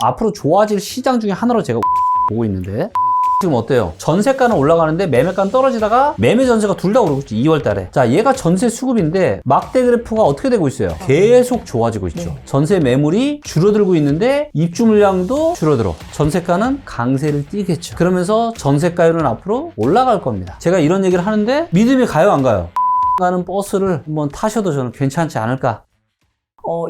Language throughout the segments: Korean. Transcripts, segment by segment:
앞으로 좋아질 시장 중에 하나로 제가 보고 있는데 지금 어때요? 전세가는 올라가는데 매매가는 떨어지다가 매매 전세가 둘 다 오르고 있죠. 2월 달에. 자, 얘가 전세 수급인데 막대 그래프가 어떻게 되고 있어요? 계속 좋아지고 있죠. 전세 매물이 줄어들고 있는데 입주 물량도 줄어들어. 전세가는 강세를 띠겠죠. 그러면서 전세가율은 앞으로 올라갈 겁니다. 제가 이런 얘기를 하는데 믿음이 가요, 안 가요? 가는 버스를 한번 타셔도 저는 괜찮지 않을까?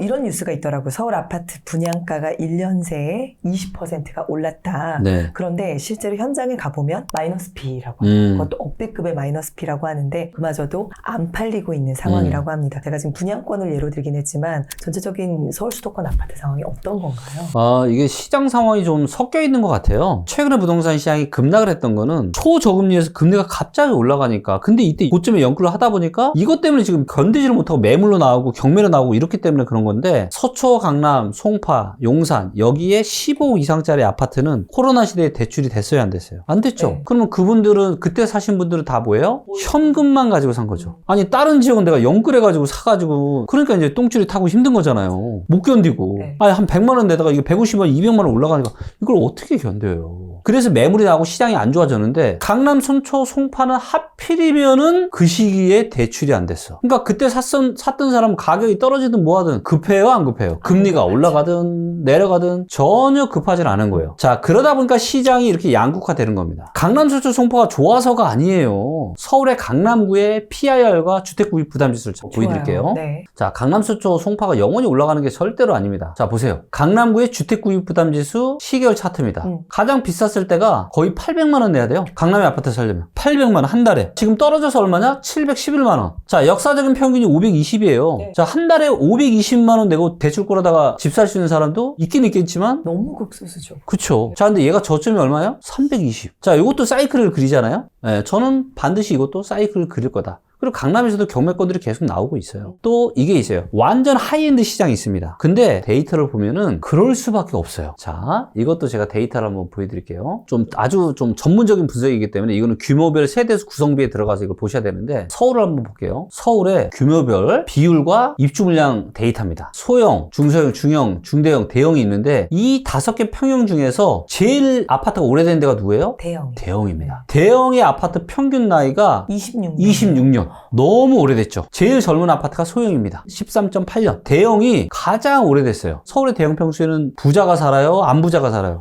이런 뉴스가 있더라고요. 서울 아파트 분양가가 1년 새에 20%가 올랐다. 네. 그런데 실제로 현장에 가보면 마이너스 B라고 합니다. 그것도 억대급의 마이너스 B라고 하는데 그마저도 안 팔리고 있는 상황이라고 합니다. 제가 지금 분양권을 예로 들긴 했지만 전체적인 서울 수도권 아파트 상황이 어떤 건가요? 이게 시장 상황이 좀 섞여 있는 것 같아요. 최근에 부동산 시장이 급락을 했던 거는 초저금리에서 금리가 갑자기 올라가니까 근데 이때 고점에 연끌을 하다 보니까 이것 때문에 지금 견디지를 못하고 매물로 나오고 경매로 나오고 이렇기 때문에 그런 건데 서초, 강남, 송파, 용산 여기에 15 이상짜리 아파트는 코로나 시대에 대출이 됐어요, 안 됐어요? 안 됐죠. 네. 그러면 그분들은 그때 사신 분들은 다 뭐예요? 현금만 가지고 산 거죠. 아니 다른 지역은 내가 연끌해가지고 사가지고 그러니까 이제 똥줄이 타고 힘든 거잖아요. 못 견디고. 네. 아니 한 100만 원 내다가 이게 150만 원, 200만 원 올라가니까 이걸 어떻게 견뎌요? 그래서 매물이 나고 시장이 안 좋아졌는데 강남, 손초, 송파는 하필이면은 그 시기에 대출이 안 됐어. 그러니까 그때 샀던 사람은 가격이 떨어지든 뭐하든 급해요, 안 급해요? 금리가 올라가든 내려가든 전혀 급하진 않은 거예요. 자, 그러다 보니까 시장이 이렇게 양극화되는 겁니다. 강남, 손초, 송파가 좋아서가 아니에요. 서울의 강남구의 PIR과 주택구입 부담지수를 보여드릴게요. 네. 자, 강남, 서초, 송파가 영원히 올라가는 게 절대로 아닙니다. 자, 보세요. 강남구의 주택구입 부담지수 시계열 차트입니다. 가장 비쌌을 때가 거의 800만 원 내야 돼요. 강남에 아파트 살려면. 800만 원 한 달에. 지금 떨어져서 얼마냐? 711만 원. 자, 역사적인 평균이 520이에요. 네. 자, 한 달에 520만 원 내고 대출 끌어다가 집 살 수 있는 사람도 있긴 있겠지만 너무 극소수죠. 그쵸. 자, 근데 얘가 저점이 얼마예요? 320. 자, 이것도 사이클을 그리잖아요? 네, 저는 반드시 이것도 사이클을 그릴 거다. 그리고 강남에서도 경매권들이 계속 나오고 있어요. 또 이게 있어요. 완전 하이엔드 시장이 있습니다. 근데 데이터를 보면은 그럴 수밖에 없어요. 자, 이것도 제가 데이터를 한번 보여드릴게요. 아주 전문적인 분석이기 때문에 이거는 규모별 세대수 구성비에 들어가서 이걸 보셔야 되는데 서울을 한번 볼게요. 서울의 규모별 비율과 입주 물량 데이터입니다. 소형, 중소형, 중형, 중대형, 대형이 있는데 이 5개 평형 중에서 제일 아파트가 오래된 데가 누구예요? 대형. 대형입니다. 대형의 아파트 평균 나이가 26년. 26년. 너무 오래됐죠. 제일 젊은 아파트가 소형입니다. 13.8년. 대형이 가장 오래됐어요. 서울의 대형 평수에는 부자가 살아요? 안 부자가 살아요?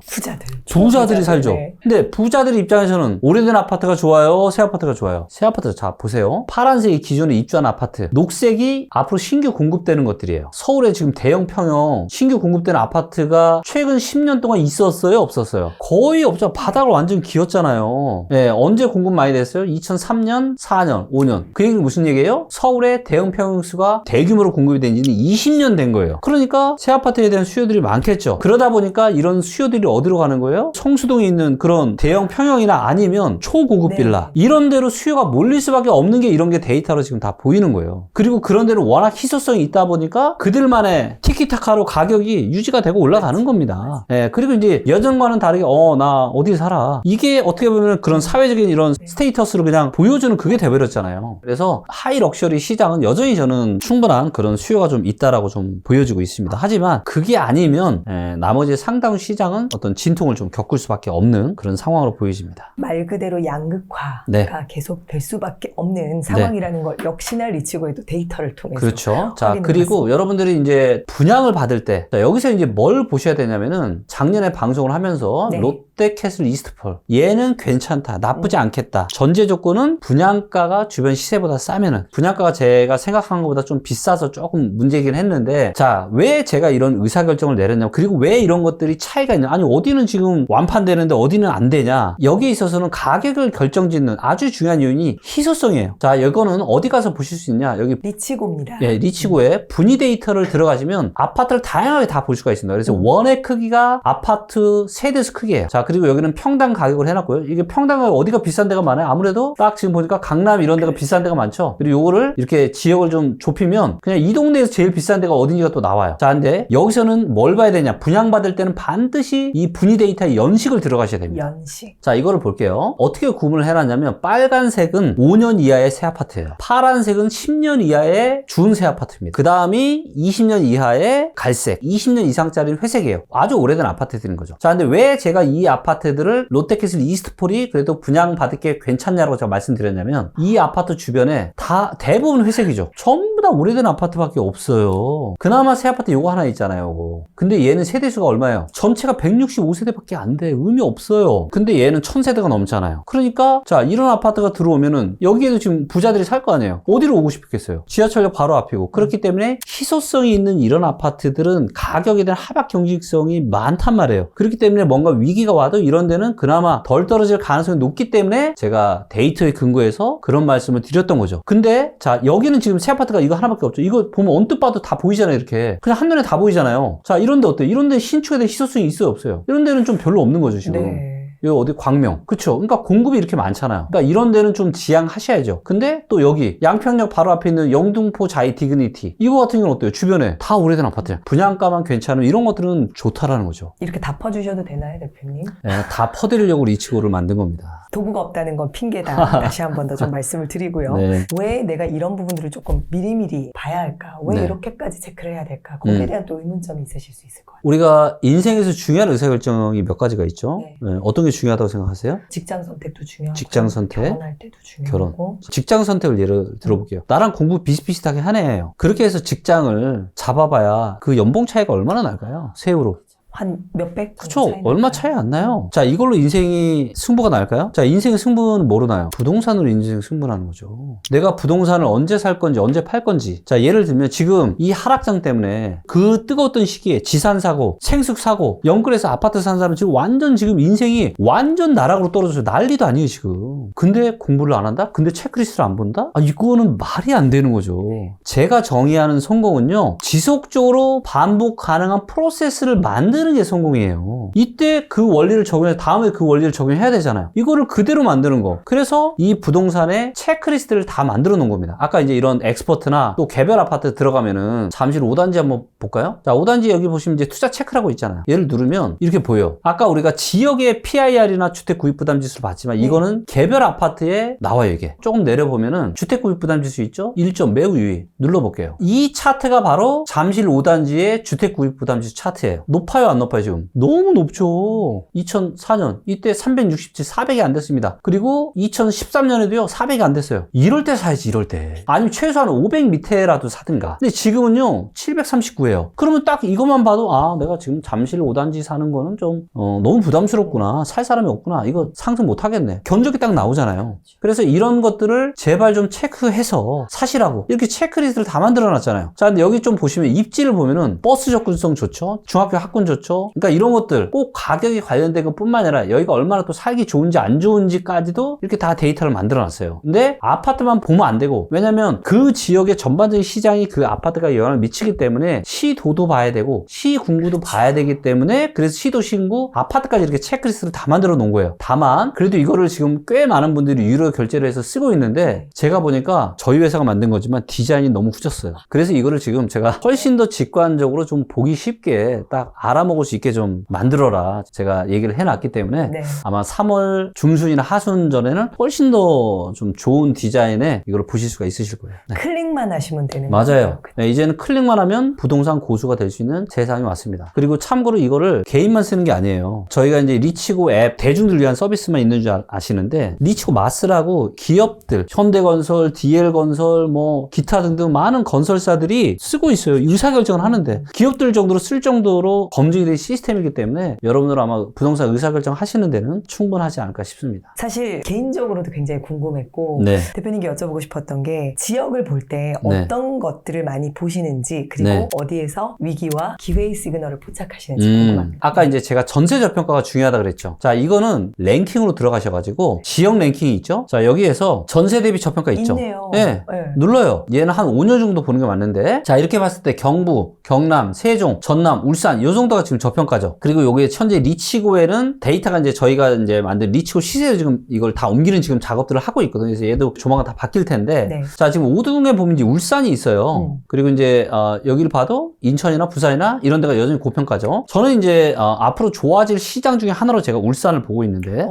부자들이 살죠. 네. 근데 부자들 입장에서는 오래된 아파트가 좋아요? 새 아파트가 좋아요? 새 아파트. 자, 보세요. 파란색이 기존에 입주한 아파트. 녹색이 앞으로 신규 공급되는 것들이에요. 서울에 지금 대형 평형 신규 공급되는 아파트가 최근 10년 동안 있었어요? 없었어요? 거의 없죠. 바닥을 완전 기었잖아요. 네, 언제 공급 많이 됐어요? 2003년, 4년, 5년. 그 얘기는 무슨 얘기예요? 서울의 대형 평형수가 대규모로 공급이 된 지는 20년 된 거예요. 그러니까 새 아파트에 대한 수요들이 많겠죠. 그러다 보니까 이런 수요들이 어디로 가는 거예요? 성수동에 있는 그런 대형 평형이나 아니면 초고급 빌라. 이런 데로 수요가 몰릴 수밖에 없는 게 이런 게 데이터로 지금 다 보이는 거예요. 그리고 그런 데는 워낙 희소성이 있다 보니까 그들만의 티키타카로 가격이 유지가 되고 올라가는 겁니다. 예, 그리고 이제 예전과는 다르게 나 어디 살아. 이게 어떻게 보면 그런 사회적인 이런 스테이터스로 그냥 보여주는 그게 돼버렸잖아요. 그래서 하이 럭셔리 시장은 여전히 저는 충분한 그런 수요가 좀 있다라고 좀 보여지고 있습니다. 하지만 그게 아니면 나머지 상당 시장은 어떤 진통을 좀 겪을 수밖에 없는 그런 상황으로 보여집니다. 말 그대로 양극화가 네. 계속 될 수밖에 없는 상황이라는 걸 역시나 리치고에도 데이터를 통해서 그렇죠. 자, 확인해 그리고 봤습니다. 여러분들이 이제 분양을 받을 때 자, 여기서 이제 뭘 보셔야 되냐면은 작년에 방송을 하면서 네. 롯데캐슬 이스트폴 얘는 괜찮다, 나쁘지 않겠다. 전제 조건은 분양가가 주변 시세보다 싸면은 분양가가 제가 생각한 것보다 좀 비싸서 조금 문제이긴 했는데 자, 왜 제가 이런 의사결정을 내렸냐 그리고 왜 이런 것들이 차이가 있냐 아니 어디는 지금 완판되는데 어디는 안 되냐 여기에 있어서는 가격을 결정짓는 아주 중요한 요인이 희소성이에요. 자, 이거는 어디 가서 보실 수 있냐 여기 리치고입니다. 예, 리치고에 분위 데이터를 들어가시면 아파트를 다양하게 다 볼 수가 있습니다. 그래서 원의 크기가 아파트 세대수 크기예요. 자, 그리고 여기는 평당 가격을 해놨고요. 이게 평당 가격 어디가 비싼 데가 많아요? 아무래도 딱 지금 보니까 강남 이런 데가 비싼 데가 많죠. 그리고 요거를 이렇게 지역을 좀 좁히면 그냥 이 동네에서 제일 비싼 데가 어딘지가 또 나와요. 자, 근데 여기서는 뭘 봐야 되냐? 분양받을 때는 반드시 이 분위 데이터의 연식을 들어가셔야 됩니다. 연식. 자, 이거를 볼게요. 어떻게 구분을 해놨냐면 빨간색은 5년 이하의 새 아파트예요. 파란색은 10년 이하의 준새 아파트입니다. 그 다음이 20년 이하의 갈색, 20년 이상짜리는 회색이에요. 아주 오래된 아파트들인 거죠. 자, 근데 왜 제가 이 아파트들을 롯데캐슬 이스트폴이 그래도 분양받을 게 괜찮냐고 제가 말씀드렸냐면 이 아파트 주변에 다 대부분 회색이죠. 전부 다 오래된 아파트밖에 없어요. 그나마 새 아파트 요거 하나 있잖아요. 요거. 근데 얘는 세대수가 얼마예요? 전체가 165세대밖에 안 돼. 의미 없어요. 근데 얘는 1000세대가 넘잖아요. 그러니까 자, 이런 아파트가 들어오면은 여기에도 지금 부자들이 살 거 아니에요. 어디로 오고 싶겠어요? 지하철역 바로 앞이고. 그렇기 때문에 희소성이 있는 이런 아파트들은 가격에 대한 하락 경직성이 많단 말이에요. 그렇기 때문에 뭔가 위기가 와도 이런 데는 그나마 덜 떨어질 가능성이 높기 때문에 제가 데이터에 근거해서 그런 말씀을 드렸던 거죠. 근데 자, 여기는 지금 새 아파트가 이거 하나밖에 없죠. 이거 보면 언뜻 봐도 다 보이잖아요. 이렇게 그냥 한눈에 다 보이잖아요. 자, 이런 데 어때요? 이런 데 신축에 대한 희소성이 있어요, 없어요? 이런 데는 좀 별로 없는 거죠, 지금. 네. 여기 어디 광명. 그쵸? 그러니까 공급이 이렇게 많잖아요. 그러니까 이런 데는 좀 지양하셔야죠. 근데 또 여기 양평역 바로 앞에 있는 영등포 자이 디그니티. 이거 같은 경우는 어때요? 주변에 다 오래된 아파트예요. 분양가만 괜찮은 이런 것들은 좋다라는 거죠. 이렇게 다 퍼주셔도 되나요, 대표님? 네, 다 퍼드리려고 이 치고를 만든 겁니다. 도구가 없다는 건 핑계다. 다시 한 번 더 좀 말씀을 드리고요. 네. 왜 내가 이런 부분들을 조금 미리미리 봐야 할까? 왜 네. 이렇게까지 체크를 해야 될까? 거기에 대한 또 의문점이 있으실 수 있을 거예요. 우리가 인생에서 중요한 의사결정이 몇 가지가 있죠. 네. 네, 어떤 게 중요하다고 생각하세요? 직장 선택도 중요하고 직장 선택, 결혼할 때도 중요하고 직장 선택을 예를 들어볼게요. 나랑 공부 비슷비슷하게 하네요. 그렇게 해서 직장을 잡아봐야 그 연봉 차이가 얼마나 날까요? 세후로. 한 몇백? 그쵸? 얼마 차이 안 나요. 자, 이걸로 인생이 승부가 날까요? 자, 인생의 승부는 뭐로 나요? 부동산으로 인생 승부나는 거죠. 내가 부동산을 언제 살 건지, 언제 팔 건지. 자, 예를 들면 지금 이 하락장 때문에 그 뜨거웠던 시기에 지산사고, 생숙사고, 영끌에서 아파트 산 사람은 지금 완전 지금 인생이 완전 나락으로 떨어져서 난리도 아니에요, 지금. 근데 공부를 안 한다? 근데 체크리스트를 안 본다? 아, 이거는 말이 안 되는 거죠. 제가 정의하는 성공은요, 지속적으로 반복 가능한 프로세스를 만드는 게 성공이에요. 이때 그 원리를 적용해 다음에 그 원리를 적용해야 되잖아요. 이거를 그대로 만드는 거. 그래서 이 부동산의 체크리스트를 다 만들어 놓은 겁니다. 아까 이제 이런 엑스퍼트나 또 개별 아파트 들어가면은 잠실 5단지 한번 볼까요? 자, 5단지 여기 보시면 이제 투자 체크라고 있잖아요. 얘를 누르면 이렇게 보여요. 아까 우리가 지역의 PIR이나 주택 구입 부담 지수를 봤지만 이거는 개별 아파트에 나와요, 이게. 조금 내려보면은 주택 구입 부담 지수 있죠? 1점 매우 유의. 눌러볼게요. 이 차트가 바로 잠실 5단지의 주택 구입 부담 지수 차트예요. 높아요, 안 높아요, 지금? 너무 높죠. 2004년 이때 367, 400이 안 됐습니다. 그리고 2013년에도요 400이 안 됐어요. 이럴 때 사야지, 이럴 때. 아니면 최소한 500 밑에라도 사든가. 근데 지금은요 739예요. 그러면 딱 이것만 봐도 아, 내가 지금 잠실 5단지 사는 거는 좀 너무 부담스럽구나. 살 사람이 없구나. 이거 상승 못 하겠네. 견적이 딱 나오잖아요. 그래서 이런 것들을 제발 좀 체크해서 사시라고 이렇게 체크리스트를 다 만들어 놨잖아요. 자, 근데 여기 좀 보시면 입지를 보면은 버스 접근성 좋죠. 중학교 학군 좋죠. 그러니까 이런 것들 꼭 가격이 관련된 것뿐만 아니라 여기가 얼마나 또 살기 좋은지 안 좋은지까지도 이렇게 다 데이터를 만들어 놨어요. 근데 아파트만 보면 안 되고, 왜냐면 그 지역의 전반적인 시장이 그 아파트가 영향을 미치기 때문에 시도도 봐야 되고 시군구도 봐야 되기 때문에 그래서 시도 신구 아파트까지 이렇게 체크리스트를 다 만들어 놓은 거예요. 다만 그래도 이거를 지금 꽤 많은 분들이 유료 결제를 해서 쓰고 있는데 제가 보니까 저희 회사가 만든 거지만 디자인이 너무 후졌어요. 그래서 이거를 지금 제가 훨씬 더 직관적으로 좀 보기 쉽게 딱 알아먹을 수 있게 좀 만들어라 제가 얘기를 해놨기 때문에 네. 아마 3월 중순이나 하순 전에는 훨씬 더 좀 좋은 디자인에 이걸 보실 수가 있으실 거예요. 네. 클릭만 하시면 되는 맞아요. 거예요. 네, 이제는 클릭만 하면 부동산 고수가 될 수 있는 세상이 왔습니다. 그리고 참고로 이거를 개인만 쓰는 게 아니에요. 저희가 이제 리치고 앱 대중들 위한 서비스만 있는 줄 아시는데 리치고 마스라고 기업들, 현대건설, DL건설, 뭐 기타 등등 많은 건설사들이 쓰고 있어요. 의사결정을 하는데 기업들 정도로 쓸 정도로 검증이 된 시스템이기 때문에 여러분들 아마 부동산 의사결정 하시는 데는 충분하지 않을까 싶습니다. 사실 개인적으로도 굉장히 궁금했고 네. 대표님께 여쭤보고 싶었던 게 지역을 볼 때 네. 어떤 것들을 많이 보시는지 그리고 네. 어디에서 위기와 기회의 시그널을 포착하시는지 궁금합니다. 아까 이제 제가 전세 저평가가 중요하다 그랬죠. 자, 이거는 랭킹으로 들어가셔가지고 지역 랭킹이 있죠. 자, 여기에서 전세 대비 저평가 있죠. 있네요. 네. 네. 눌러요. 얘는 한 5년 정도 보는 게 맞는데 자, 이렇게 봤을 때 경부, 경남, 세종, 전남, 울산 요 정도가 지금 저평가죠. 그리고 요게 현재 리치고에는 데이터가 이제 저희가 이제 만든 리치고 시세로 지금 이걸 다 옮기는 지금 작업들을 하고 있거든요. 그래서 얘도 조만간 다 바뀔 텐데. 네. 자, 지금 오두동에 보면 이제 울산이 있어요. 그리고 이제, 여기를 봐도 인천이나 부산이나 이런 데가 여전히 고평가죠. 저는 이제, 앞으로 좋아질 시장 중에 하나로 제가 울산을 보고 있는데.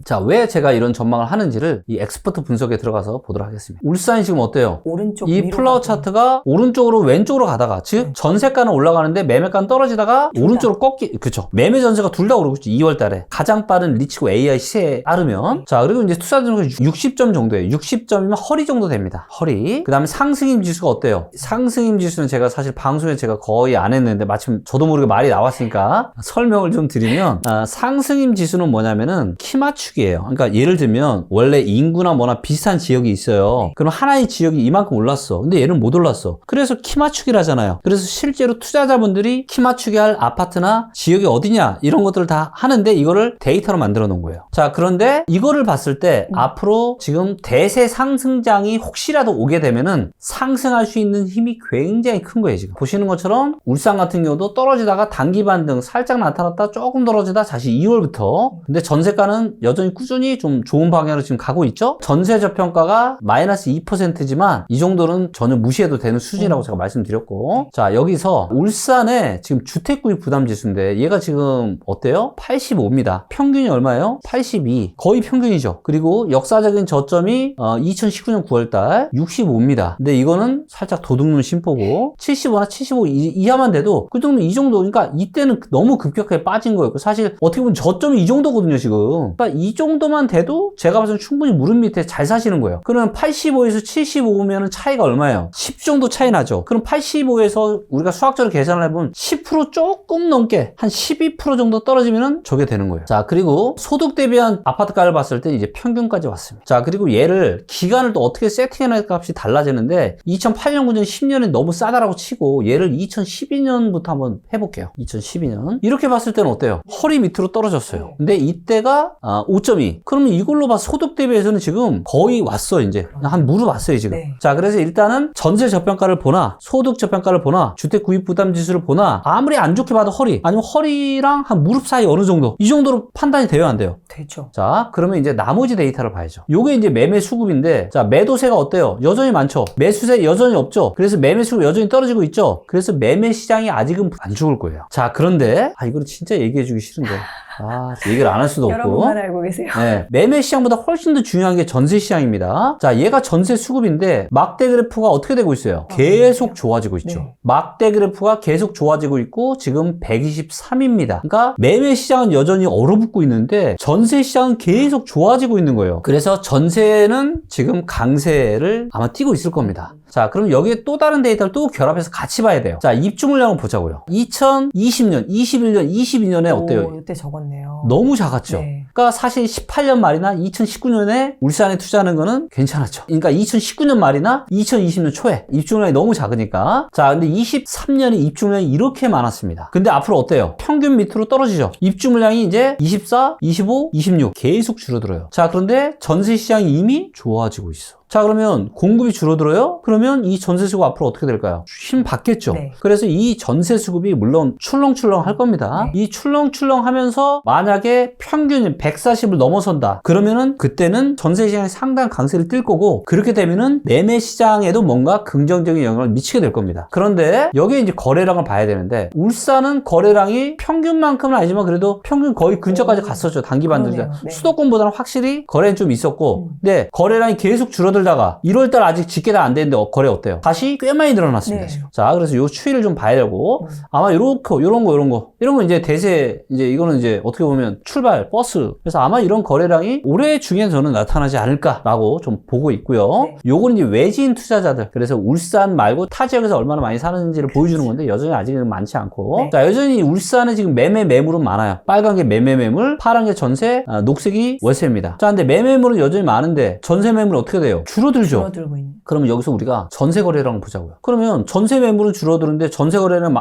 자, 왜 제가 이런 전망을 하는지를 이 엑스퍼트 분석에 들어가서 보도록 하겠습니다. 울산이 지금 어때요? 오른쪽 이 위로 플라워 가고. 차트가 오른쪽으로 왼쪽으로 가다가 즉 전세가는 올라가는데 매매가는 떨어지다가 오른쪽으로 그쵸. 매매 전세가 둘 다 오르고 있죠. 2월 달에 가장 빠른 리치고 AI 시세에 따르면 자, 그리고 이제 투자 점수가 60점 정도예요. 60점이면 허리 정도 됩니다. 허리. 그다음에 상승임 지수가 어때요? 상승임 지수는 제가 사실 방송에 제가 거의 안 했는데 마침 저도 모르게 말이 나왔으니까 설명을 좀 드리면 상승임 지수는 뭐냐면은 키 맞추기예요. 그러니까 예를 들면 원래 인구나 뭐나 비슷한 지역이 있어요. 그럼 하나의 지역이 이만큼 올랐어. 근데 얘는 못 올랐어. 그래서 키 맞추기를 하잖아요. 그래서 실제로 투자자분들이 키 맞추기 할 아파트나 지역이 어디냐 이런 것들을 다 하는데 이거를 데이터로 만들어 놓은 거예요. 자, 그런데 이거를 봤을 때 앞으로 지금 대세 상승장이 혹시라도 오게 되면은 상승할 수 있는 힘이 굉장히 큰 거예요. 지금 보시는 것처럼 울산 같은 경우도 떨어지다가 단기 반등 살짝 나타났다 조금 떨어지다 다시 2월부터 근데 전세가는 여전히 꾸준히 좀 좋은 방향으로 지금 가고 있죠. 전세 저평가가 마이너스 2%지만 이 정도는 전혀 무시해도 되는 수준이라고 제가 말씀드렸고 자, 여기서 울산의 지금 주택구입 부담 지수인데 얘가 지금 어때요? 85입니다. 평균이 얼마예요? 82. 거의 평균이죠. 그리고 역사적인 저점이 2019년 9월달 65입니다. 근데 이거는 살짝 도둑눈 심보고 75나 75 이하만 돼도 그 정도 이 정도 그러니까 이때는 너무 급격하게 빠진 거였고 사실 어떻게 보면 저점이 이 정도거든요 지금. 그러니까 이 정도만 돼도 제가 봐서는 충분히 무릎 밑에 잘 사시는 거예요. 그러면 85에서 75면 차이가 얼마예요? 10 정도 차이 나죠. 그럼 85에서 우리가 수학적으로 계산을 해보면 10% 조금 넘게 한 12% 정도 떨어지면 저게 되는 거예요. 자, 그리고 소득 대비한 아파트가를 봤을 때 이제 평균까지 왔습니다. 자, 그리고 얘를 기간을 또 어떻게 세팅해낼 값이 달라지는데 2008년, 9년, 10년에 너무 싸다라고 치고 얘를 2012년부터 한번 해볼게요. 2012년 이렇게 봤을 때는 어때요? 허리 밑으로 떨어졌어요. 근데 이때가 5.2 그러면 이걸로 봐 소득 대비해서는 지금 거의 왔어 이제 한 무릎 왔어요 지금. 네. 자, 그래서 일단은 전세 저평가를 보나 소득 저평가를 보나 주택 구입 부담 지수를 보나 아무리 안 좋게 봐도 허리 아니면 허리랑 한 무릎 사이 어느 정도 이 정도로 판단이 돼요 안 돼요? 되죠. 자, 그러면 이제 나머지 데이터를 봐야죠. 요게 이제 매매 수급인데 자, 매도세가 어때요? 여전히 많죠. 매수세 여전히 없죠. 그래서 매매 수급 여전히 떨어지고 있죠. 그래서 매매 시장이 아직은 안 죽을 거예요. 자, 그런데 이거를 진짜 얘기해 주기 싫은데 얘기를 안 할 수도 없고. 여러분만 알고 계세요. 네, 매매 시장보다 훨씬 더 중요한 게 전세 시장입니다. 자, 얘가 전세 수급인데 막대 그래프가 어떻게 되고 있어요? 계속 좋아지고 있죠. 네. 막대 그래프가 계속 좋아지고 있고 지금 123입니다. 그러니까 매매 시장은 여전히 얼어붙고 있는데 전세 시장은 계속 좋아지고 있는 거예요. 그래서 전세는 지금 강세를 아마 띄고 있을 겁니다. 자, 그럼 여기에 또 다른 데이터를 또 결합해서 같이 봐야 돼요. 자, 입주 물량을 보자고요. 2020년, 21년, 22년에 어때요? 이때 적었네요. 너무 작았죠. 네. 그러니까 사실 18년 말이나 2019년에 울산에 투자하는 거는 괜찮았죠. 그러니까 2019년 말이나 2020년 초에 입주물량이 너무 작으니까. 자, 근데 23년에 입주물량이 이렇게 많았습니다. 근데 앞으로 어때요? 평균 밑으로 떨어지죠. 입주물량이 이제 24, 25, 26 계속 줄어들어요. 자, 그런데 전세 시장이 이미 좋아지고 있어. 자, 그러면 공급이 줄어들어요? 그러면 이 전세 수급 앞으로 어떻게 될까요? 힘 받겠죠. 네. 그래서 이 전세 수급이 물론 출렁출렁 할 겁니다. 네. 이 출렁출렁 하면서 만약에 평균 140을 넘어선다. 그러면은 그때는 전세 시장이 상당한 강세를 띨 거고 그렇게 되면은 매매 시장에도 뭔가 긍정적인 영향을 미치게 될 겁니다. 그런데 여기에 이제 거래량을 봐야 되는데 울산은 거래량이 평균만큼은 아니지만 그래도 평균 거의 근처까지 갔었죠. 단기 반등자. 그러네요. 네. 수도권보다는 확실히 거래는 좀 있었고 근데 거래량이 계속 줄어들다가 1월달 아직 집계가 안 됐는데 거래 어때요? 다시 꽤 많이 늘어났습니다. 네. 지금. 자, 그래서 요 추이를 좀 봐야 되고 아마 요런 거 이제 대세 이제 이거는 이제 어떻게 보면 출발 버스. 그래서 아마 이런 거래량이 올해 중에 저는 나타나지 않을까라고 좀 보고 있고요. 네. 요거는 이제 외지인 투자자들. 그래서 울산 말고 타 지역에서 얼마나 많이 사는지를 보여주는 건데 여전히 아직은 많지 않고. 네. 자, 여전히 울산에 지금 매물은 많아요. 빨간 게 매물, 파란 게 전세, 녹색이 월세입니다. 자, 근데 매물은 여전히 많은데 전세 매물은 어떻게 돼요? 줄어들죠. 줄어들고 있는. 그러면 여기서 우리가 전세 거래량을 보자고요. 그러면 전세 매물은 줄어드는데 전세 거래는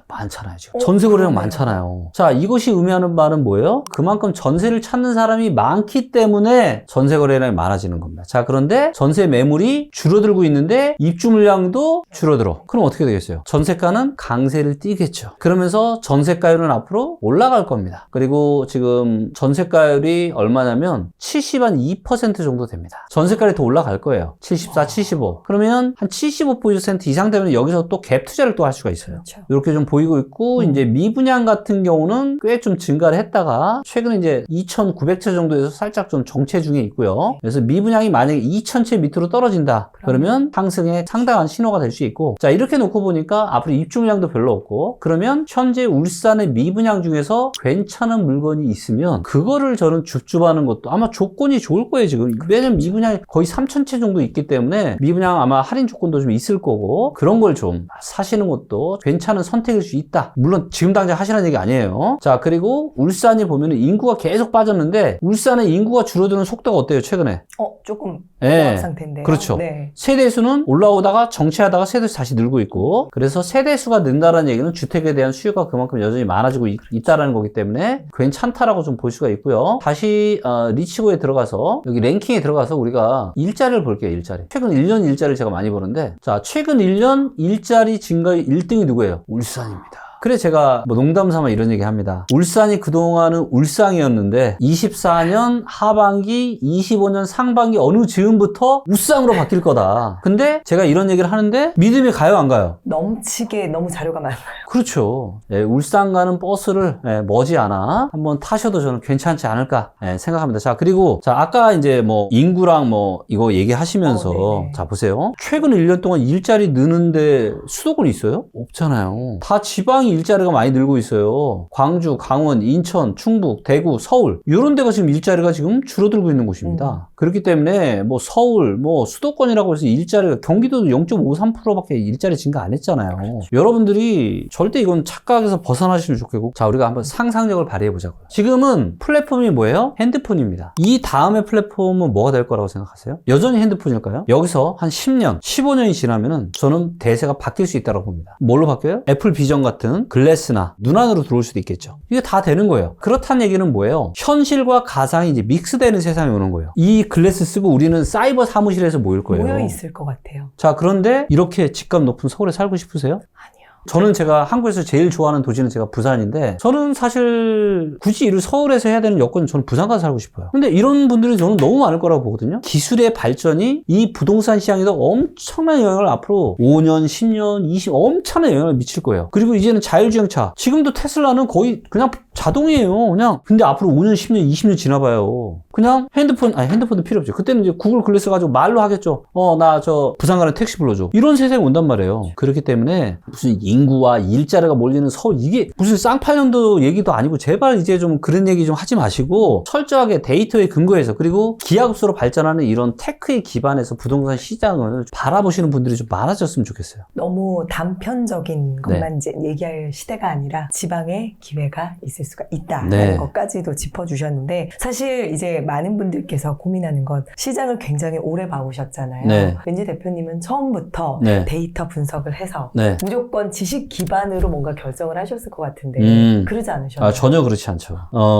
많잖아요, 지금. 전세 거래량 많잖아요. 자, 이것이 의미하는 바는 뭐예요? 그만큼 전세를 찾는 사람이 많기 때문에 전세 거래량이 많아지는 겁니다. 자, 그런데 전세 매물이 줄어들고 있는데 입주 물량도 줄어들어. 그럼 어떻게 되겠어요? 전세가는 강세를 띠겠죠. 그러면서 전세가율은 앞으로 올라갈 겁니다. 그리고 지금 전세가율이 얼마냐면 72% 정도 됩니다. 전세가율이 더 올라갈 거예요. 74, 75. 그러면 한 75% 이상 되면 여기서 또 갭 투자를 또 할 수가 있어요. 그렇죠. 이렇게 좀 보이고 있고 이제 미분양 같은 경우는 꽤 좀 증가를 했다가 최근에 이제 2,900채 정도에서 살짝 좀 정체 중에 있고요. 그래서 미분양이 만약에 2,000채 밑으로 떨어진다. 그러면 상승에 상당한 신호가 될 수 있고, 자, 이렇게 놓고 보니까 앞으로 입주 물량도 별로 없고, 그러면 현재 울산의 미분양 중에서 괜찮은 물건이 있으면 그거를 저는 줍줍하는 것도 아마 조건이 좋을 거예요, 지금. 왜냐면 미분양이 거의 3,000채 정도 있기 때문에 미분양 아마 할인 조건도 좀 있을 거고, 그런 걸 좀 사시는 것도 괜찮은 선택일 수 있다. 물론 지금 당장 하시라는 얘기 아니에요. 자, 그리고 울산이 보면은 인구가 계속 빠졌는데 울산의 인구가 줄어드는 속도가 어때요, 최근에? 조금 네. 고압 상태인데요. 그렇죠. 네. 세대수는 올라오다가 정체하다가 세대수 다시 늘고 있고, 그래서 세대수가 는다는 얘기는 주택에 대한 수요가 그만큼 여전히 많아지고 있다는 거기 때문에 괜찮다라고 좀 볼 수가 있고요. 다시 리치고에 들어가서 여기 랭킹에 들어가서 우리가 일자리를 볼게요. 일자리. 최근 1년 일자리를 제가 많이 보는데, 자, 최근 1년 일자리 증가의 1등이 누구예요? 울산입니다. 그래 제가 뭐 농담삼아 이런 얘기 합니다. 울산이 그동안은 울상이었는데 24년 하반기, 25년 상반기 어느 즈음부터 울상으로 바뀔 거다. 근데 제가 이런 얘기를 하는데 믿음이 가요, 안 가요? 넘치게 너무 자료가 많아요. 그렇죠. 예, 울산 가는 버스를 머지않아 한번 타셔도 저는 괜찮지 않을까 생각합니다. 자, 그리고 자, 아까 이제 뭐 인구랑 뭐 이거 얘기하시면서 자, 보세요. 최근 1년 동안 일자리 느는데 수도권이 있어요? 없잖아요. 다 지방이 일자리가 많이 늘고 있어요. 광주, 강원, 인천, 충북, 대구, 서울 이런 데가 지금 일자리가 지금 줄어들고 있는 곳입니다. 그렇기 때문에 뭐 서울, 뭐 수도권이라고 해서 일자리가 경기도도 0.53%밖에 일자리 증가 안 했잖아요. 그렇죠. 여러분들이 절대 이건 착각에서 벗어나시면 좋겠고, 자, 우리가 한번 상상력을 발휘해 보자고요. 지금은 플랫폼이 뭐예요? 핸드폰입니다. 이 다음에 플랫폼은 뭐가 될 거라고 생각하세요? 여전히 핸드폰일까요? 여기서 한 10년, 15년이 지나면은 저는 대세가 바뀔 수 있다고 봅니다. 뭘로 바뀌어요? 애플 비전 같은 글래스나 눈 안으로 들어올 수도 있겠죠. 이게 다 되는 거예요. 그렇다는 얘기는 뭐예요? 현실과 가상이 이제 믹스되는 세상이 오는 거예요. 이 글래스 쓰고 우리는 사이버 사무실에서 모일 거예요. 모여 있을 것 같아요. 자, 그런데 이렇게 집값 높은 서울에 살고 싶으세요? 아니요. 저는 제가 한국에서 제일 좋아하는 도시는 제가 부산인데, 저는 사실 굳이 일을 서울에서 해야 되는 여건은 저는 부산 가서 살고 싶어요. 근데 이런 분들이 저는 너무 많을 거라고 보거든요. 기술의 발전이 이 부동산 시장에도 엄청난 영향을 앞으로 5년, 10년, 20 엄청난 영향을 미칠 거예요. 그리고 이제는 자율주행차. 지금도 테슬라는 거의 그냥 자동이에요. 그냥. 근데 앞으로 5년, 10년, 20년 지나봐요. 그냥 핸드폰도 필요 없죠. 그때는 이제 구글 글래스 가지고 말로 하겠죠. 나 저 부산 가는 택시 불러줘. 이런 세상이 온단 말이에요. 그렇기 때문에 무슨 인구와 일자리가 몰리는 서울, 이게 무슨 쌍팔년도 얘기도 아니고, 제발 이제 좀 그런 얘기 좀 하지 마시고 철저하게 데이터에 근거해서, 그리고 기하급수로 발전하는 이런 테크에 기반해서 부동산 시장을 바라보시는 분들이 좀 많아졌으면 좋겠어요. 너무 단편적인 것만 이제 얘기할 시대가 아니라 지방에 기회가 있을 수가 있다는 것까지도 짚어주셨는데, 사실 이제 많은 분들께서 고민하는 건 시장을 굉장히 오래 봐오셨잖아요. 왠지 대표님은 처음부터 데이터 분석을 해서 무조건 지식 기반으로 뭔가 결정을 하셨을 것 같은데 그러지 않으셨나요? 전혀 그렇지 않죠.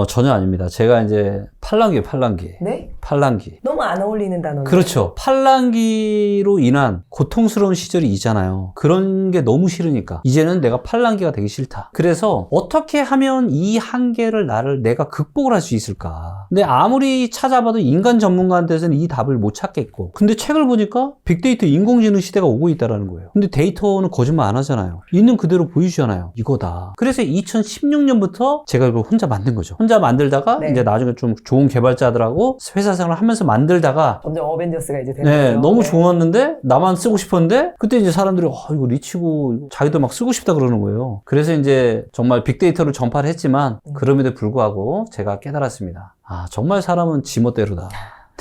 전혀 아닙니다. 제가 이제 팔랑귀. 네? 팔랑귀. 너무 안 어울리는 단어네요. 그렇죠. 팔랑귀로 인한 고통스러운 시절이 있잖아요. 그런 게 너무 싫으니까 이제는 내가 팔랑귀가 되기 싫다. 그래서 어떻게 하면 이 한계를 내가 극복을 할 수 있을까? 근데 아무리 찾아봐도 인간 전문가한테서는 이 답을 못 찾겠고, 근데 책을 보니까 빅데이터 인공지능 시대가 오고 있다는 거예요. 근데 데이터는 거짓말 안 하잖아요. 있는 그대로 보여주잖아요. 이거다. 그래서 2016년부터 제가 이걸 혼자 만든 거죠. 혼자 만들다가 이제 나중에 좀 좋은 개발자들하고 회사 생활을 하면서 만들다가 점점 어벤져스가 이제 되는 거죠. 너무 좋았는데 나만 쓰고 싶었는데, 그때 이제 사람들이 이거 리치고 자기도 막 쓰고 싶다 그러는 거예요. 그래서 이제 정말 빅데이터를 전파를 했지만 그럼에도 불구하고 제가 깨달았습니다. 정말 사람은 지멋대로다.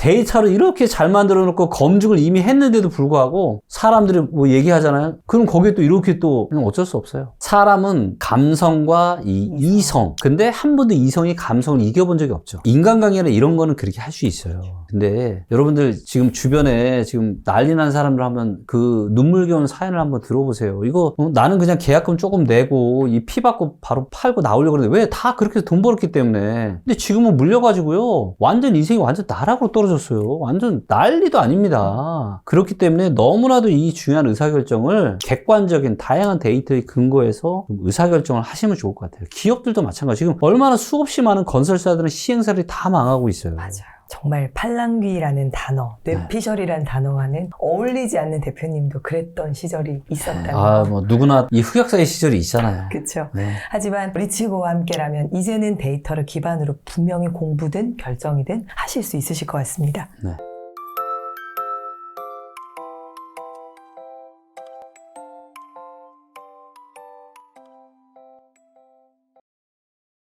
데이터를 이렇게 잘 만들어 놓고 검증을 이미 했는데도 불구하고 사람들이 뭐 얘기하잖아요. 그럼 거기에 또 이렇게 또 그냥 어쩔 수 없어요. 사람은 감성과 이성. 근데 한 번도 이성이 감성을 이겨본 적이 없죠. 인간관계나 이런 거는 그렇게 할 수 있어요. 근데 여러분들 지금 주변에 지금 난리 난 사람들 하면 그 눈물겨운 사연을 한번 들어보세요. 이거 나는 그냥 계약금 조금 내고 이 피 받고 바로 팔고 나오려고 그러는데 왜 다 그렇게 돈 벌었기 때문에. 근데 지금은 물려가지고요. 완전 인생이 완전 나락으로 떨어졌어요. 완전 난리도 아닙니다. 그렇기 때문에 너무나도 이 중요한 의사결정을 객관적인 다양한 데이터에 근거해서 좀 의사결정을 하시면 좋을 것 같아요. 기업들도 마찬가지. 지금 얼마나 수없이 많은 건설사들은 시행사들이 다 망하고 있어요. 맞아요. 정말 팔랑귀라는 단어, 뇌피셜이라는 단어와는 어울리지 않는 대표님도 그랬던 시절이 있었다는 거. 뭐 누구나 이 흑역사의 시절이 있잖아요. 그렇죠. 네. 하지만 리치고와 함께라면 이제는 데이터를 기반으로 분명히 공부든 결정이든 하실 수 있으실 것 같습니다. 네.